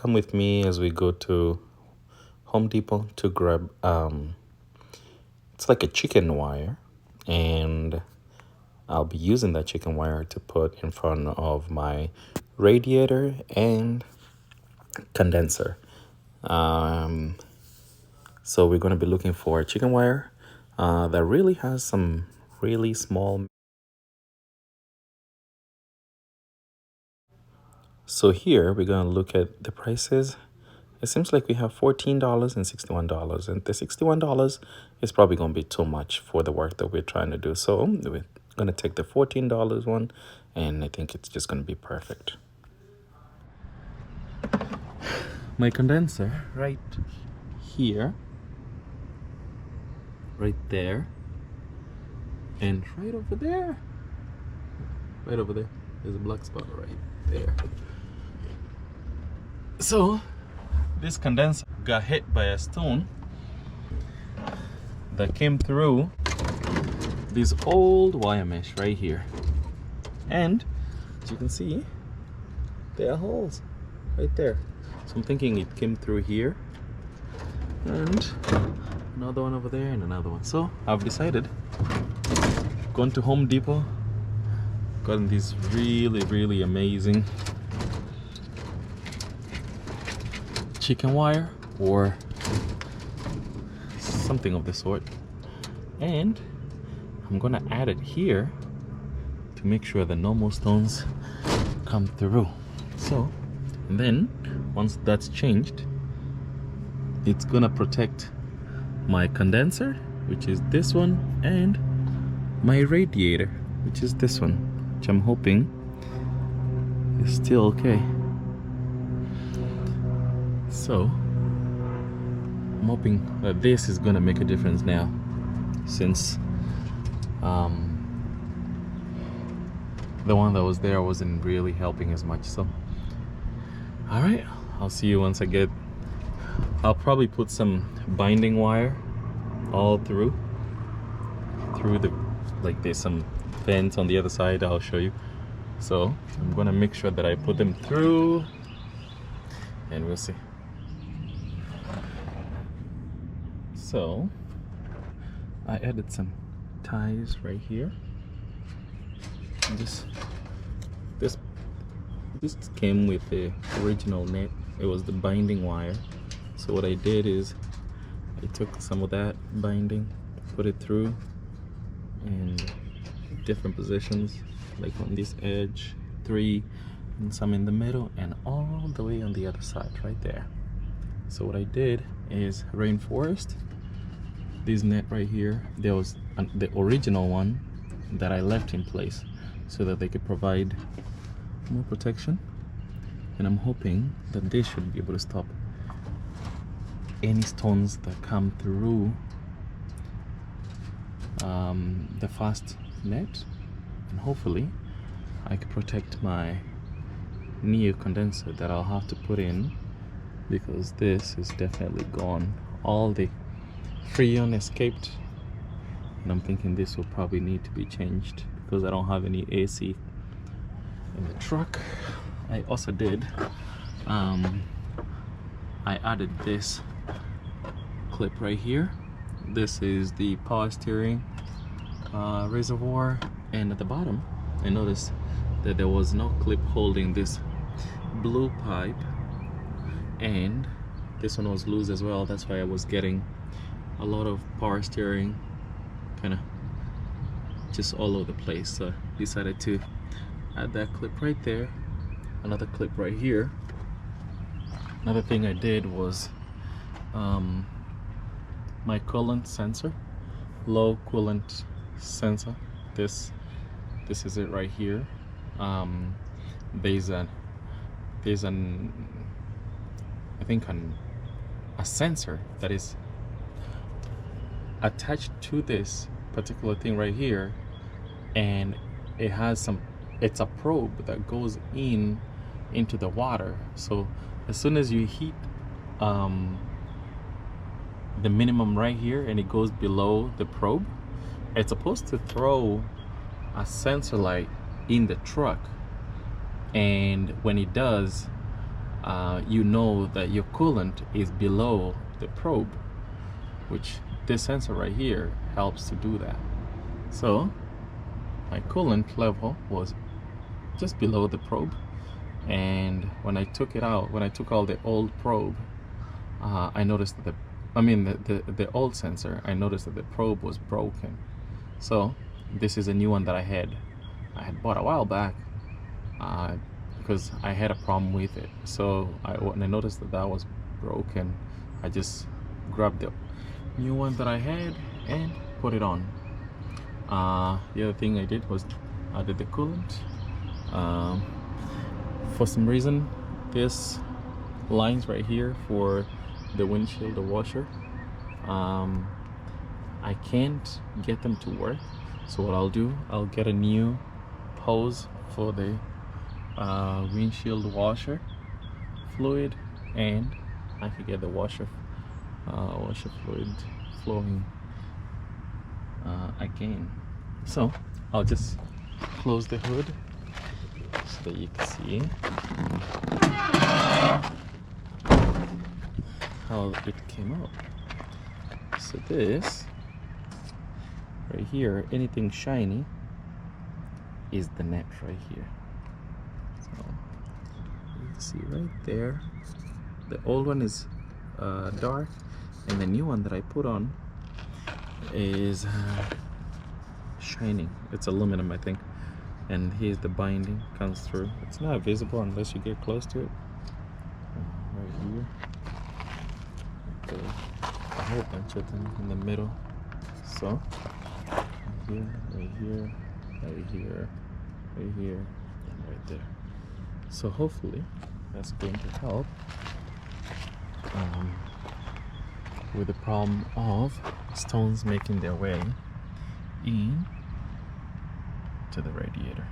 come with me as we go to Home Depot to grab it's like a chicken wire, and I'll be using that chicken wire to put in front of my radiator and condenser. So we're going to be looking for a chicken wire that really has some really small. So here we're going to look at the prices. It seems like we have $14 and $61, and the $61 is probably going to be too much for the work that we're trying to do. So we're going to take the $14 one, and I think it's just going to be perfect. My condenser right here, right there, and right over there. Right over there. There's a black spot right there. So this condenser got hit by a stone that came through this old wire mesh right here, and as you can see, there are holes right there. So I'm thinking it came through here, and another one over there, and another one. So I've decided, gone to Home Depot, gotten this really amazing chicken wire or something of the sort, and I'm gonna add it here to make sure the normal stones come through. So, and then once that's changed, it's gonna protect my condenser, which is this one, and my radiator, which is this one, which I'm hoping is still okay. So I'm hoping that this is gonna make a difference now, since the one that was there wasn't really helping as much. So all right, I'll see you once I'll probably put some binding wire all through the, like there's some vents on the other side, I'll show you. So I'm gonna make sure that I put them through, and we'll see. So I added some ties right here. And this came with the original net. It was the binding wire. So what I did is I took some of that binding, put it through in different positions, like on this edge, 3, and some in the middle, and all the way on the other side right there. So what I did is reinforced this net right here. There was the original one that I left in place so that they could provide more protection, and I'm hoping that they should be able to stop any stones that come through the fast net, and hopefully I can protect my new condenser that I'll have to put in, because this is definitely gone. All the freon escaped, and I'm thinking this will probably need to be changed because I don't have any AC in the truck. I also did I added this clip right here. This is the power steering reservoir, and at the bottom I noticed that there was no clip holding this blue pipe, and this one was loose as well. That's why I was getting a lot of power steering kind of just all over the place. So I decided to add that clip right there, another clip right here. Another thing I did was my coolant sensor, low coolant sensor. This is it right here. There's a sensor that is attached to this particular thing right here, and it's a probe that goes into the water. So as soon as you heat the minimum right here and it goes below the probe, it's supposed to throw a sensor light in the truck, and when it does, you know that your coolant is below the probe, which this sensor right here helps to do that. So my coolant level was just below the probe, and when I took it out, when I took out the old probe, I noticed that the old sensor, I noticed that the probe was broken. So this is a new one that I had bought a while back, because I had a problem with it. So when I noticed that that was broken, I just grabbed the new one that I had and put it on. The other thing I did was added the coolant. For some reason, this lines right here for the windshield washer, I can't get them to work. So what I'll do, I'll get a new hose for the windshield washer fluid, and I can get the washer fluid flowing again. So I'll just close the hood so that you can see how it came out. So this right here, anything shiny is the net right here. So you can see right there, the old one is dark, and the new one that I put on is shining. It's aluminum, I think, and here's the binding, comes through. It's not visible unless you get close to it. Right here, a whole bunch of them in the middle. So right here, right here, right here, and right there. So hopefully that's going to help with the problem of stones making their way in to the radiator.